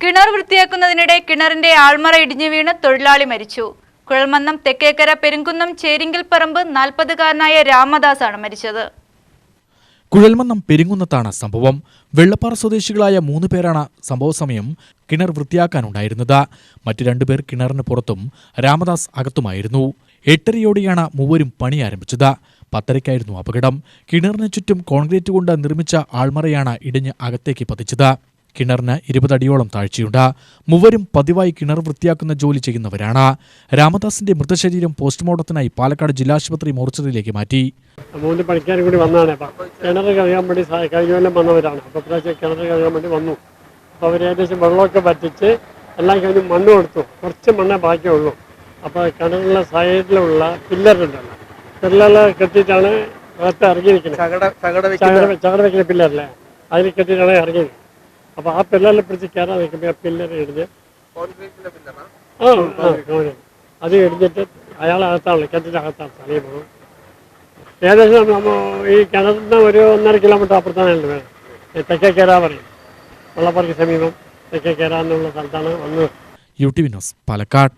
കിണർ വൃത്തിയാക്കുന്നതിനിടെ കിണറിന്റെ ആൾമറ ഇടിഞ്ഞു വീണ് തൊഴിലാളി മരിച്ചു. കുഴൽമന്നം തെക്കേക്കര പെരുങ്കുന്നം ചേരിങ്കൽപ്പറമ്പ് 40-കാരനായ രാമദാസ് ആണ് മരിച്ചത്. കുഴൽമന്നം പെരുങ്കുന്നത്താണ് സംഭവം. വെള്ളപ്പാറ സ്വദേശികളായ 3 പേരാണ് സംഭവ സമയം കിണർ വൃത്തിയാക്കാനുണ്ടായിരുന്നത്. മറ്റു 2 പേർ കിണറിന് പുറത്തും രാമദാസ് അകത്തുമായിരുന്നു. 8:30യോടെയാണ് മൂവരും പണി ആരംഭിച്ചത്. 10:30ക്കായിരുന്നു അപകടം. കിണറിന് ചുറ്റും കോൺക്രീറ്റ് കൊണ്ട് നിർമ്മിച്ച ആൾമറയാണ് ഇടിഞ്ഞ് അകത്തേക്ക് പതിച്ചത്. കിണറിന് 20 അടിയോളം താഴ്ചയുണ്ട്. മൂവരും പതിവായി കിണർ വൃത്തിയാക്കുന്ന ജോലി ചെയ്യുന്നവരാണ്. രാമദാസിന്റെ മൃതശരീരം പോസ്റ്റ്മോർട്ടത്തിനായി പാലക്കാട് ജില്ലാശുപത്രി മോർച്ചറിയിലേക്ക് മാറ്റി. 3 പണിക്കാരും കൂടി വന്നതാണ്. കിണർ കഴുകാൻ വേണ്ടി കഴിഞ്ഞ കൊല്ലം വന്നവരാണ്. അപ്പോൾ കിണർ കഴുകാൻ വേണ്ടി വന്നു. അപ്പോൾ അവർ ഏകദേശം വെള്ളമൊക്കെ പറ്റിച്ച് എല്ലാം കഴിഞ്ഞ് മണ്ണ് കൊടുത്തു. കുറച്ച് മണ്ണേ ബാക്കിയുള്ളൂ. അപ്പോൾ കിണറിലെ സൈഡിലുള്ള പില്ലറുണ്ടല്ലോ, പില്ലറിൽ കെട്ടിയിട്ടാണ് അകത്ത് ഇറങ്ങിയിരിക്കുന്നത്. ചകട വയ്ക്കുന്ന പില്ലറില്ലേ, അതിൽ കെട്ടിയിട്ടാണ് ഇറങ്ങിയത്. അപ്പോൾ ആ പില്ലറിൽ പിടിച്ച് കയറാൻ നിൽക്കുമ്പോൾ ആ പില്ലർ ഇടിഞ്ഞ് അത് ഇടിഞ്ഞിട്ട് അയാളകത്താണ്, കെട്ടിനകത്താണ് തലയിൽ പോകും. ഏകദേശം നമ്മൾ ഈ കിണറിന് ഒരു 1.5 കിലോമീറ്റർ അപ്പുറത്താണ് വേണം. തെക്കേക്കര പറയും, വെള്ളപ്പാറയ്ക്ക് സമീപം തെക്കേക്കര എന്നുള്ള സ്ഥലത്താണ് വന്നത്. UTV news, Palakkad.